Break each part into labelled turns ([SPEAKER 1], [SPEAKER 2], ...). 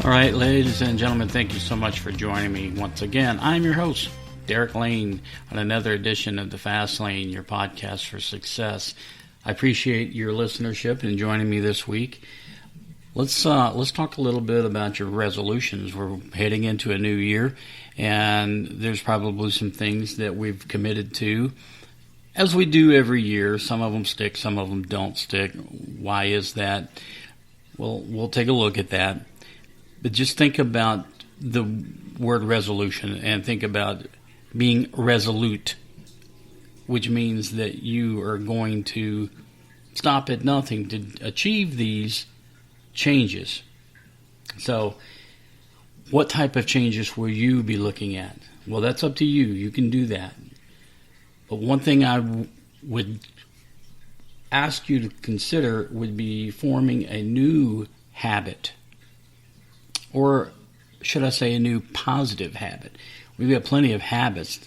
[SPEAKER 1] All right, ladies and gentlemen, thank you so much for joining me once again. I'm your host, Derek Lane, on another edition of the Fast Lane, your podcast for success. I appreciate your listenership and joining me this week. Let's talk a little bit about your resolutions. We're heading into a new year, and there's probably some things that we've committed to, as we do every year. Some of them stick, some of them don't stick. Why is that? Well, we'll take a look at that. But just think about the word resolution and think about being resolute, which means that you are going to stop at nothing to achieve these changes. So, what type of changes will you be looking at? Well, that's up to you. You can do that. But one thing I would ask you to consider would be forming a new habit. Or should I say a new positive habit? We've got plenty of habits.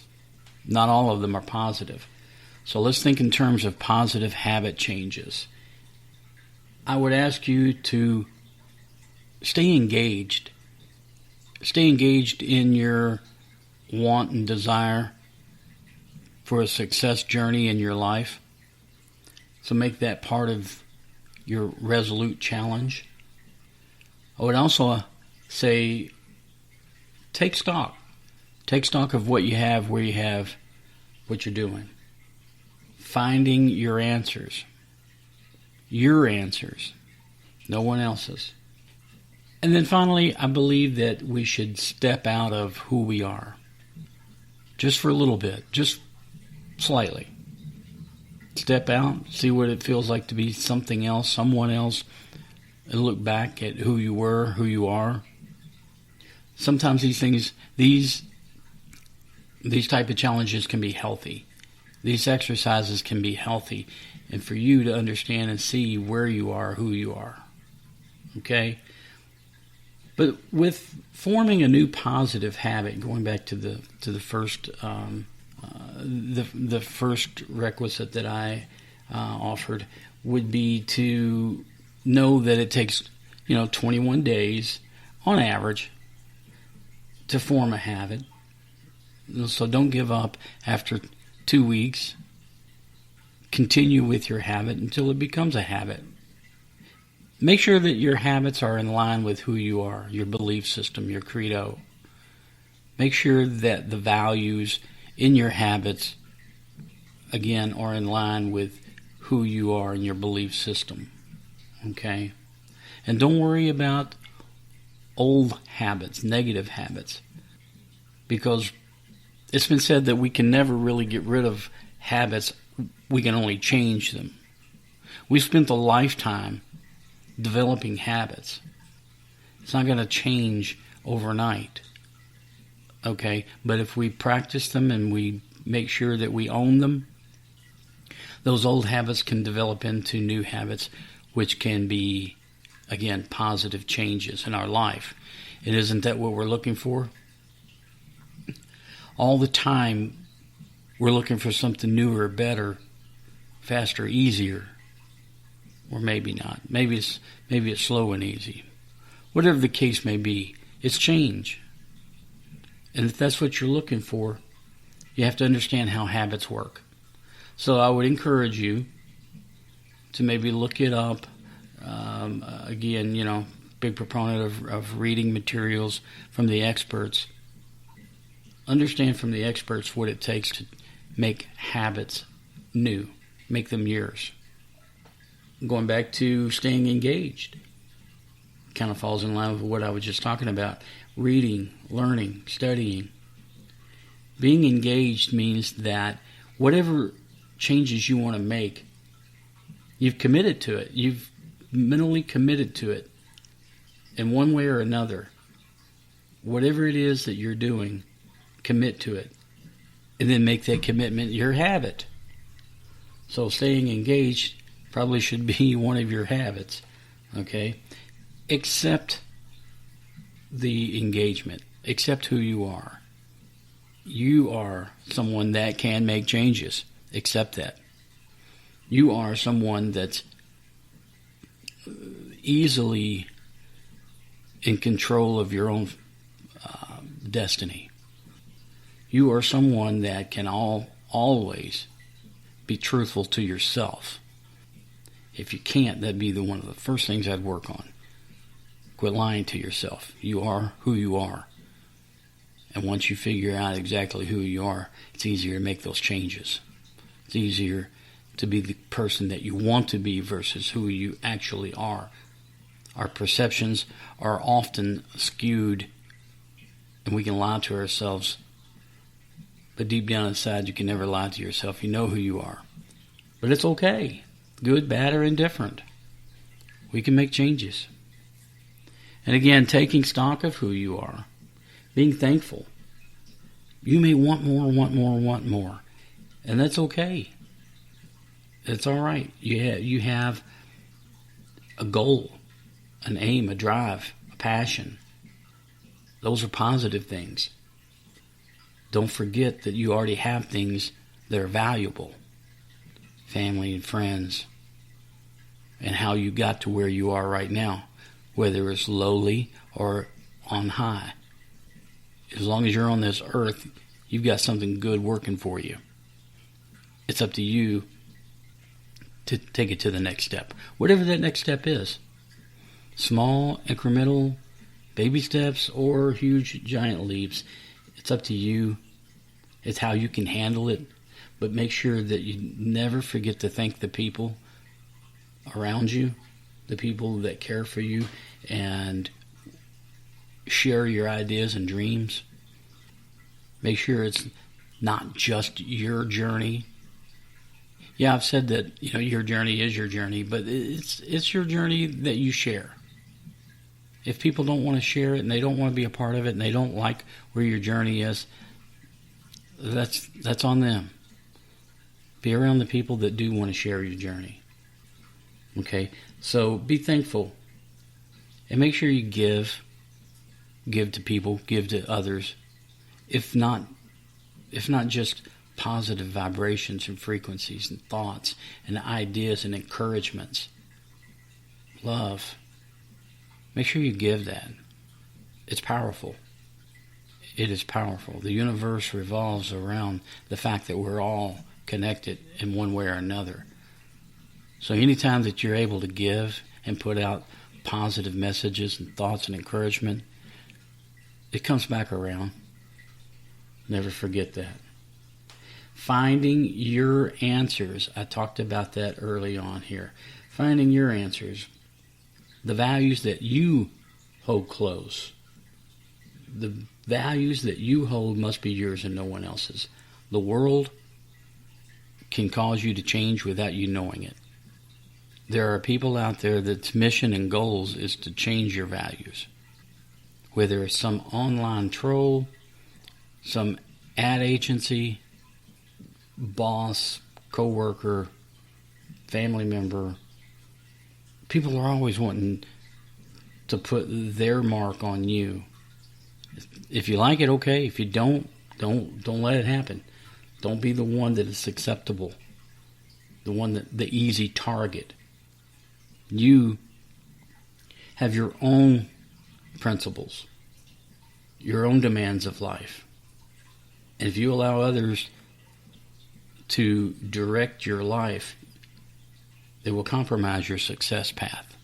[SPEAKER 1] Not all of them are positive. So let's think in terms of positive habit changes. I would ask you to stay engaged. Stay engaged in your want and desire for a success journey in your life. So make that part of your Resolute challenge. I would also say, take stock. Take stock of what you have, where you have, what you're doing. Finding your answers. Your answers. No one else's. And then finally, I believe that we should step out of who we are. Just for a little bit. Just slightly. Step out, see what it feels like to be something else, someone else, and look back at who you were, who you are. Sometimes these type of challenges can be healthy. These exercises can be healthy, and for you to understand and see where you are, who you are. Okay? But with forming a new positive habit, going back to the first the first requisite that I offered would be to know that it takes 21 days on average to form a habit. So don't give up after 2 weeks. Continue with your habit until it becomes a habit. Make sure that your habits are in line with who you are, your belief system, your credo. Make sure that the values in your habits, again, are in line with who you are and your belief system. Okay? And don't worry about old habits, negative habits, because it's been said that we can never really get rid of habits. We can only change them. We spent a lifetime developing habits. It's not going to change overnight. Okay? But if we practice them and we make sure that we own them, those old habits can develop into new habits, which can be, again, positive changes in our life. And isn't that what we're looking for? All the time, we're looking for something newer, better, faster, easier. Or maybe not. Maybe it's slow and easy. Whatever the case may be, it's change. And if that's what you're looking for, you have to understand how habits work. So I would encourage you to maybe look it up. Again, big proponent of reading materials from the experts. Understand from the experts what it takes to make habits new, make them yours. Going back to staying engaged, kind of falls in line with what I was just talking about. Reading, learning, studying. Being engaged means that whatever changes you want to make, you've committed to it. You've mentally committed to it in one way or another. Whatever it is that you're doing, commit to it. And then make that commitment your habit. So staying engaged probably should be one of your habits. Okay? Accept the engagement. Accept who you are. You are someone that can make changes. Accept that. You are someone that's easily in control of your own destiny. You are someone that can always be truthful to yourself. If you can't, that'd be one of the first things I'd work on. Quit lying to yourself. You are who you are. And once you figure out exactly who you are, it's easier to make those changes. It's easier to be the person that you want to be versus who you actually are. Our perceptions are often skewed, and we can lie to ourselves. But deep down inside, you can never lie to yourself. You know who you are. But it's okay. Good, bad, or indifferent. We can make changes. And again, taking stock of who you are. Being thankful. You may want more. And that's okay. It's all right. You have a goal, an aim, a drive, a passion. Those are positive things. Don't forget that you already have things that are valuable. Family and friends. And how you got to where you are right now. Whether it's lowly or on high. As long as you're on this earth, you've got something good working for you. It's up to you to take it to the next step. Whatever that next step is. Small, incremental, baby steps, or huge, giant leaps. It's up to you. It's how you can handle it. But make sure that you never forget to thank the people around you, the people that care for you, and share your ideas and dreams. Make sure it's not just your journey. Yeah, I've said that, your journey is your journey, but it's your journey that you share. If people don't want to share it and they don't want to be a part of it and they don't like where your journey is, that's on them. Be around the people that do want to share your journey. Okay? So be thankful. And make sure you give to people, give to others. If not just positive vibrations and frequencies and thoughts and ideas and encouragements. Love. Make sure you give that. It's powerful. It is powerful. The universe revolves around the fact that we're all connected in one way or another. So anytime that you're able to give and put out positive messages and thoughts and encouragement, it comes back around. Never forget that. Finding your answers. I talked about that early on here. Finding your answers. The values that you hold close. The values that you hold must be yours and no one else's. The world can cause you to change without you knowing it. There are people out there that's mission and goals is to change your values. Whether it's some online troll, some ad agency, boss, co-worker, family member, people are always wanting to put their mark on you. If you like it, okay. If you don't let it happen. Don't be the one that is acceptable. The easy target. You have your own principles, your own demands of life. And if you allow others to direct your life, they will compromise your success path.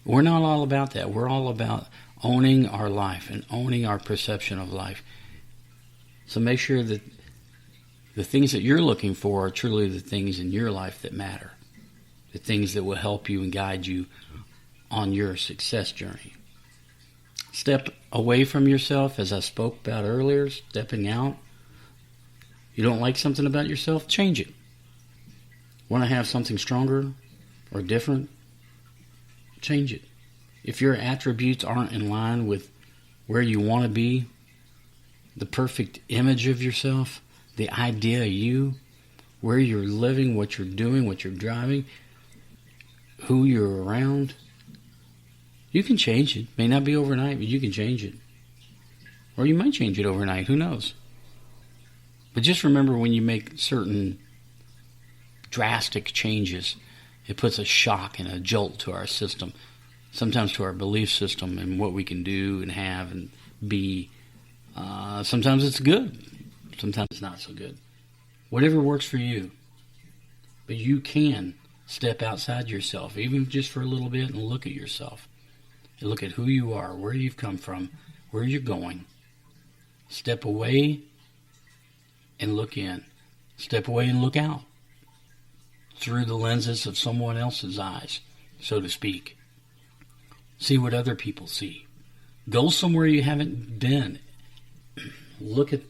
[SPEAKER 1] We're not all about that. We're all about owning our life and owning our perception of life. So make sure that the things that you're looking for are truly the things in your life that matter. The things that will help you and guide you on your success journey. Step away from yourself, as I spoke about earlier, stepping out. You don't like something about yourself? Change it. Want to have something stronger or different? Change it. If your attributes aren't in line with where you want to be, the perfect image of yourself, the idea of you, where you're living, what you're doing, what you're driving, who you're around, you can change it. May not be overnight, but you can change it. Or you might change it overnight. Who knows? But just remember, when you make certain drastic changes, it puts a shock and a jolt to our system. sometimes to our belief system and what we can do and have and be. Sometimes it's good. Sometimes it's not so good. Whatever works for you. But you can step outside yourself, even just for a little bit, and look at yourself. And look at who you are, where you've come from, where you're going. Step away and look in. Step away and look out. Through the lenses of someone else's eyes, so to speak. See what other people see. Go somewhere you haven't been. Look at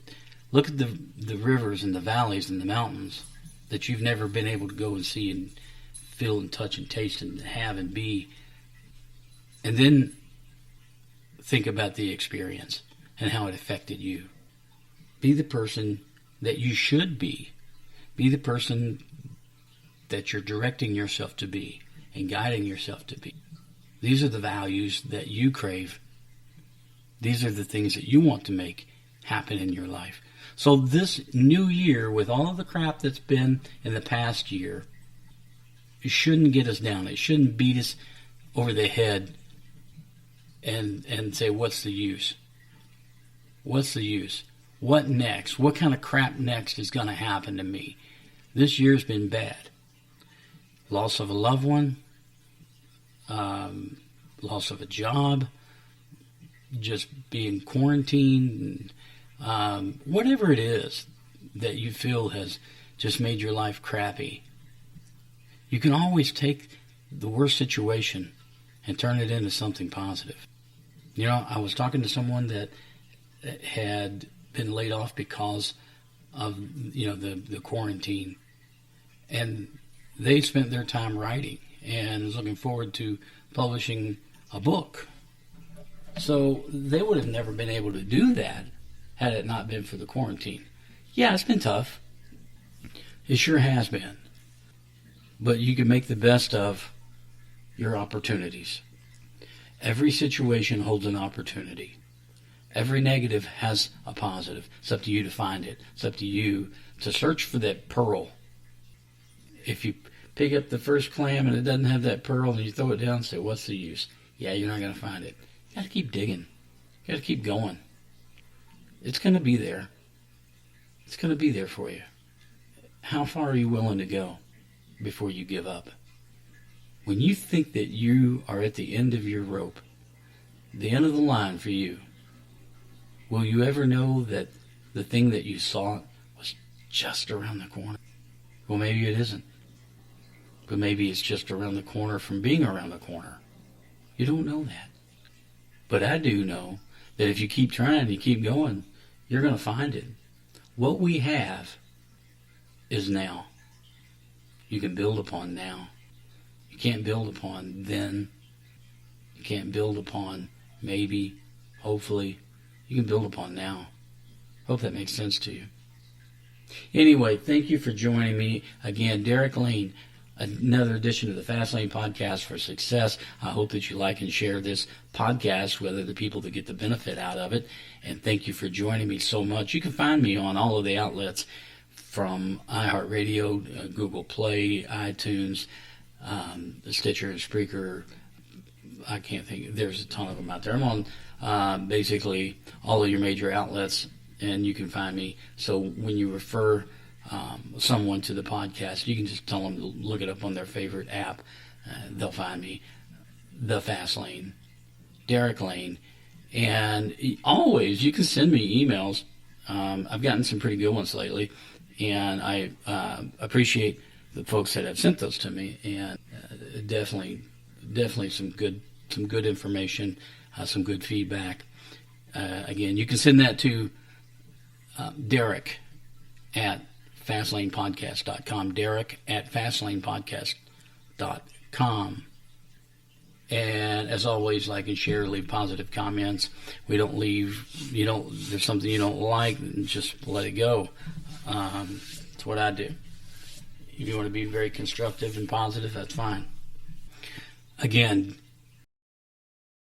[SPEAKER 1] the rivers and the valleys and the mountains that you've never been able to go and see and feel and touch and taste and have and be. And then think about the experience and how it affected you. Be the person that you should be. Be the person that you're directing yourself to be and guiding yourself to be. These are the values that you crave. These are the things that you want to make happen in your life. So this new year, with all of the crap that's been in the past year, it shouldn't get us down. It shouldn't beat us over the head and say, what's the use? What's the use? What next? What kind of crap next is going to happen to me? This year's been bad. Loss of a loved one, loss of a job, just being quarantined, whatever it is that you feel has just made your life crappy. You can always take the worst situation and turn it into something positive. You know, I was talking to someone that had been laid off because of, the quarantine. And they spent their time writing and was looking forward to publishing a book. So they would have never been able to do that had it not been for the quarantine. Yeah, it's been tough. It sure has been. But you can make the best of your opportunities. Every situation holds an opportunity. Every negative has a positive. It's up to you to find it. It's up to you to search for that pearl. If you pick up the first clam and it doesn't have that pearl and you throw it down and say, what's the use? Yeah, you're not going to find it. You got to keep digging. You got to keep going. It's going to be there. It's going to be there for you. How far are you willing to go before you give up? When you think that you are at the end of your rope, the end of the line for you, will you ever know that the thing that you sought was just around the corner? Well, maybe it isn't. But maybe it's just around the corner from being around the corner. You don't know that. But I do know that if you keep trying and you keep going, you're going to find it. What we have is now. You can build upon now. You can't build upon then. You can't build upon maybe, hopefully. You can build upon now. Hope that makes sense to you. Anyway, thank you for joining me. Again, Derek Lane, another edition of the Fast Lane Podcast for Success. I hope that you like and share this podcast with other people that get the benefit out of it. And thank you for joining me so much. You can find me on all of the outlets from iHeartRadio, Google Play, iTunes, Stitcher, Spreaker. I can't think. There's a ton of them out there. I'm on basically all of your major outlets, and you can find me. So when you refer someone to the podcast, you can just tell them to look it up on their favorite app. They'll find me. The Fast Lane, Derek Lane. And always, you can send me emails. I've gotten some pretty good ones lately, and I appreciate the folks that have sent those to me. And definitely some good information, some good feedback. Again, you can send that to Derek at FastLanePodcast.com. Derek at FastLanePodcast.com. And as always, like and share, leave positive comments. We don't leave, there's something you don't like, just let it go. That's what I do. If you want to be very constructive and positive, that's fine. Again,